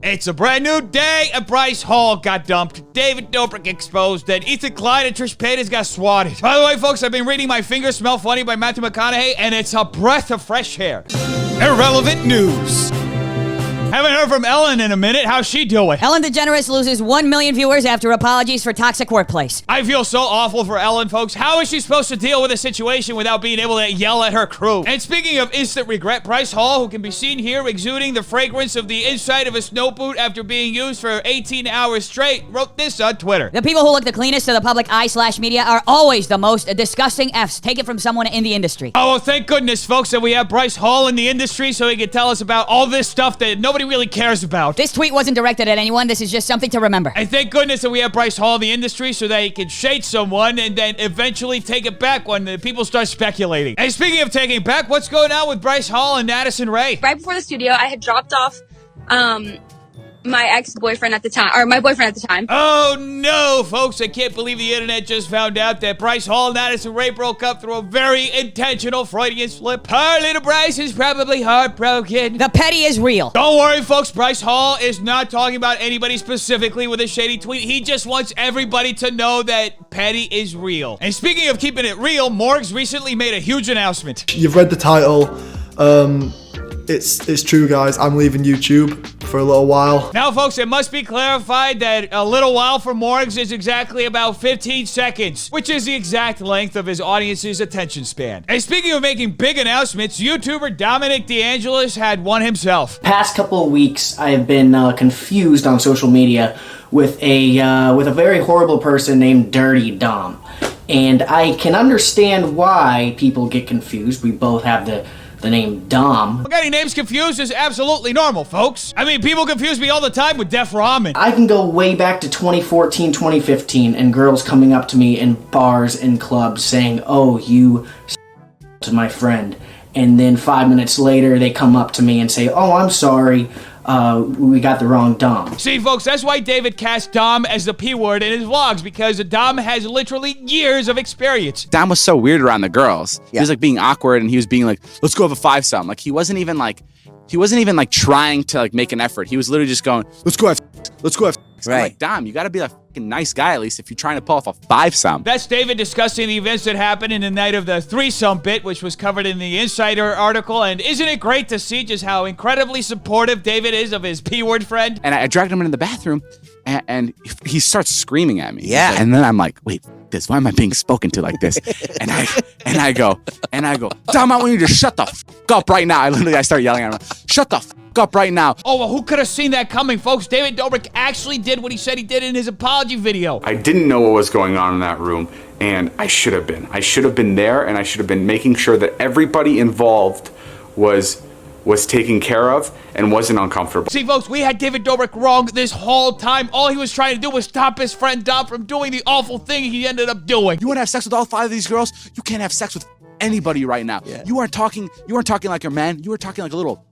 It's a brand new day, and Bryce Hall got dumped. David Dobrik exposed, and Ethan Klein and Trisha Paytas got swatted. By the way, folks, I've been reading My Fingers Smell Funny by Matthew McConaughey, and it's a breath of fresh air. Irrelevant news. Haven't heard from Ellen in a minute. How's she doing? Ellen DeGeneres loses 1 million viewers after apologies for toxic workplace. I feel so awful for Ellen, folks. How is she supposed to deal with a situation without being able to yell at her crew? And speaking of instant regret, Bryce Hall, who can be seen here exuding the fragrance of the inside of a snow boot after being used for 18 hours straight, wrote this on Twitter. The people who look the cleanest to the public eye/media are always the most disgusting Fs. Take it from someone in the industry. Oh, well, thank goodness, folks, that we have Bryce Hall in the industry so he can tell us about all this stuff that nobody really cares about. This tweet wasn't directed at anyone. This is just something to remember. And thank goodness that we have Bryce Hall in the industry so that he can shade someone and then eventually take it back when the people start speculating. And speaking of taking it back, what's going on with Bryce Hall and Addison Rae? Right before the studio, I had dropped off my ex-boyfriend at the time, or my boyfriend at the time. Oh no, folks, I can't believe the internet just found out that Bryce Hall and Addison Rae broke up through a very intentional Freudian slip. Poor little Bryce is probably heartbroken. The petty is real. Don't worry, folks, Bryce Hall is not talking about anybody specifically with a shady tweet. He just wants everybody to know that petty is real. And speaking of keeping it real, Morgs recently made a huge announcement. You've read the title. It's true, guys. I'm leaving YouTube for a little while. Now, folks, it must be clarified that a little while for Morgs is exactly about 15 seconds, which is the exact length of his audience's attention span. And speaking of making big announcements, YouTuber Dominic DeAngelis had one himself. Past couple of weeks, I have been confused on social media with a very horrible person named Dirty Dom, and I can understand why people get confused. We both have the name Dom. Getting names confused is absolutely normal, folks. I mean, people confuse me all the time with Def Ramen. I can go way back to 2014, 2015, and girls coming up to me in bars and clubs saying, "Oh, you to my friend." And then 5 minutes later, they come up to me and say, "Oh, I'm sorry. We got the wrong Dom." See, folks, that's why David cast Dom as the P word in his vlogs, because Dom has literally years of experience. Dom was so weird around the girls. Yeah. He was like being awkward, and he was being like, "Let's go have a fivesome." Like he wasn't even like trying to like make an effort. He was literally just going, "Let's go have." Right. I'm like, Dom, you gotta be a fucking nice guy at least if you're trying to pull off a fivesome. That's David discussing the events that happened in the night of the threesome bit, which was covered in the Insider article. And isn't it great to see just how incredibly supportive David is of his P-word friend? And I dragged him into the bathroom, and he starts screaming at me. Yeah. And then I'm like, wait, why am I being spoken to like this? and I go, Dom, I want you to shut the fuck up right now. I start yelling at him, shut the fuck up right now. Oh, well, who could have seen that coming, folks? David Dobrik actually did what he said he did in his apology video. I didn't know what was going on in that room, and I should have been. I should have been there, and I should have been making sure that everybody involved was taken care of and wasn't uncomfortable. See, folks, we had David Dobrik wrong this whole time. All he was trying to do was stop his friend Dom from doing the awful thing he ended up doing. You want to have sex with all 5 of these girls? You can't have sex with anybody right now. Yeah. You aren't talking like a man. You are talking like a little.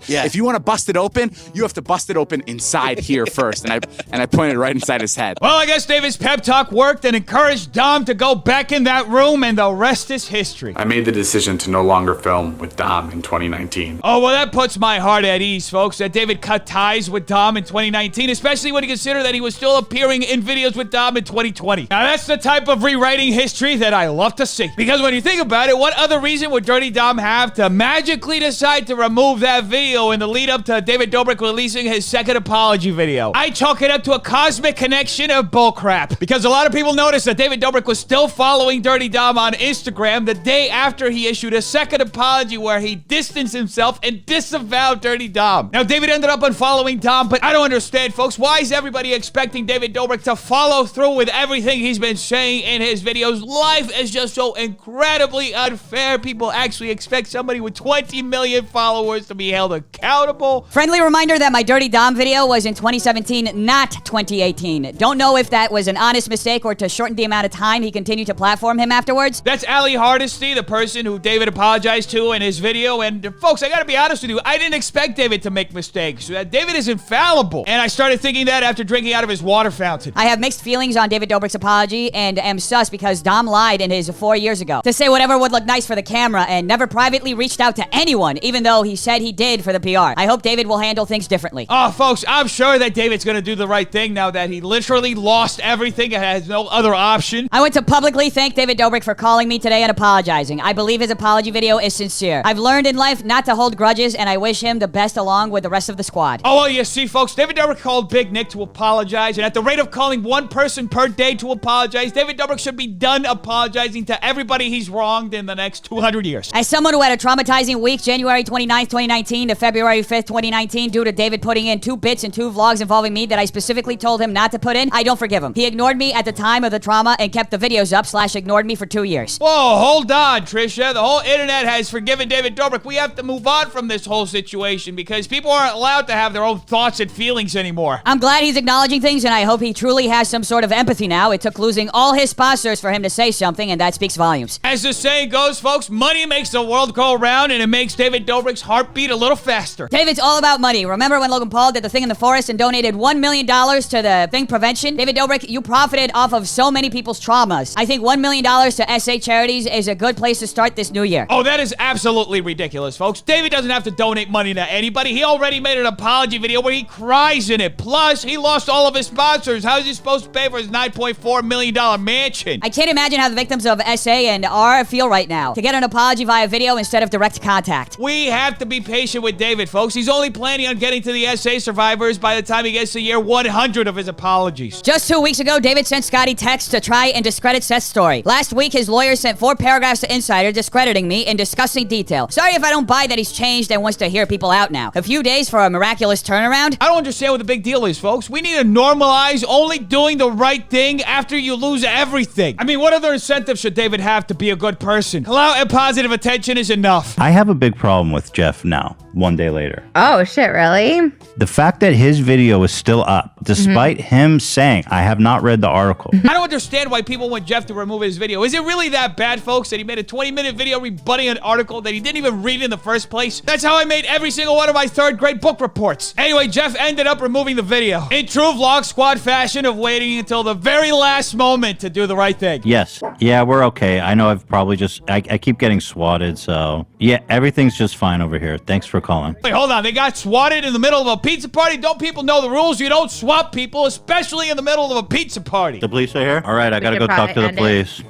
Yeah. If you want to bust it open, you have to bust it open inside here first. And I pointed right inside his head. Well, I guess David's pep talk worked and encouraged Dom to go back in that room, and the rest is history. I made the decision to no longer film with Dom in 2019. Oh, well, that puts my heart at ease, folks, that David cut ties with Dom in 2019, especially when you consider that he was still appearing in videos with Dom in 2020. Now, that's the type of rewriting history that I love to see. Because when you think about it, what other reason would Dirty Dom have to magically decide to remove that video in the lead up to David Dobrik releasing his second apology video? I chalk it up to a cosmic connection of bullcrap, because a lot of people noticed that David Dobrik was still following Dirty Dom on Instagram the day after he issued a second apology where he distanced himself and disavowed Dirty Dom. Now, David ended up unfollowing Dom, but I don't understand, folks. Why is everybody expecting David Dobrik to follow through with everything he's been saying in his videos? Life is just so incredibly unfair. People actually expect somebody with 20 million followers to be held accountable. Friendly reminder that my Dirty Dom video was in 2017, not 2018. Don't know if that was an honest mistake or to shorten the amount of time he continued to platform him afterwards. That's Ali Hardesty, the person who David apologized to in his video. And folks, I gotta be honest with you, I didn't expect David to make mistakes. David is infallible. And I started thinking that after drinking out of his water fountain. I have mixed feelings on David Dobrik's apology and am sus because Dom lied in his 4 years ago to say whatever would look nice for the camera and never privately reached out to anyone, even though he said he did did for the PR. I hope David will handle things differently. Oh, folks, I'm sure that David's gonna do the right thing now that he literally lost everything and has no other option. I want to publicly thank David Dobrik for calling me today and apologizing. I believe his apology video is sincere. I've learned in life not to hold grudges, and I wish him the best along with the rest of the squad. Oh, well, you see, folks, David Dobrik called Big Nick to apologize, and at the rate of calling one person per day to apologize, David Dobrik should be done apologizing to everybody he's wronged in the next 200 years. As someone who had a traumatizing week, January 29th, 2019 to February 5th, 2019, due to David putting in 2 bits and 2 vlogs involving me that I specifically told him not to put in, I don't forgive him. He ignored me at the time of the trauma and kept the videos up / ignored me for 2 years. Whoa, hold on, Trisha. The whole internet has forgiven David Dobrik. We have to move on from this whole situation because people aren't allowed to have their own thoughts and feelings anymore. I'm glad he's acknowledging things, and I hope he truly has some sort of empathy now. It took losing all his sponsors for him to say something, and that speaks volumes. As the saying goes, folks, money makes the world go round, and it makes David Dobrik's heartbeat a little faster. David's all about money. Remember when Logan Paul did the thing in the forest and donated $1 million to the thing prevention? David Dobrik, you profited off of so many people's traumas. I think $1 million to SA charities is a good place to start this new year. Oh, that is absolutely ridiculous, folks. David doesn't have to donate money to anybody. He already made an apology video where he cries in it. Plus, he lost all of his sponsors. How is he supposed to pay for his $9.4 million mansion? I can't imagine how the victims of SA and R feel right now. To get an apology via video instead of direct contact. We have to be patient with David, folks. He's only planning on getting to the SA survivors by the time he gets to year 100 of his apologies. Just 2 weeks ago, David sent Scotty texts to try and discredit Seth's story. Last week, his lawyer sent 4 paragraphs to Insider discrediting me in disgusting detail. Sorry if I don't buy that he's changed and wants to hear people out now. A few days for a miraculous turnaround? I don't understand what the big deal is, folks. We need to normalize only doing the right thing after you lose everything. I mean, what other incentive should David have to be a good person? Allow and positive attention is enough. I have a big problem with Jeff now, 1 day later. Oh, shit, really? The fact that his video is still up, despite him saying, I have not read the article. I don't understand why people want Jeff to remove his video. Is it really that bad, folks, that he made a 20-minute video rebutting an article that he didn't even read in the first place? That's how I made every single one of my 3rd grade book reports. Anyway, Jeff ended up removing the video. In true Vlog Squad fashion of waiting until the very last moment to do the right thing. Yes. Yeah, we're okay. I know I've probably I keep getting swatted, so yeah, everything's just fine over here. Thanks for calling. Wait, hold on. They got swatted in the middle of a pizza party? Don't people know the rules? You don't swat people, especially in the middle of a pizza party. The police are here? All right, I gotta go talk to the police.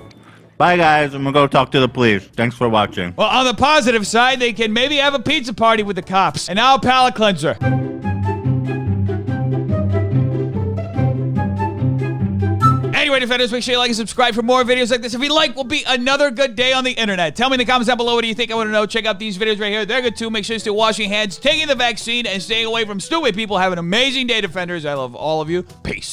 Bye, guys. I'm gonna go talk to the police. Thanks for watching. Well, on the positive side, they can maybe have a pizza party with the cops. And now a palate cleanser. Anyway, defenders, make sure you like and subscribe for more videos like this. If you like, will be another good day on the internet. Tell me in the comments down below, what do you think? I want to know. Check out these videos right here. They're good too. Make sure you're still washing hands, taking the vaccine, and staying away from stupid people. Have an amazing day, defenders. I love all of you. Peace.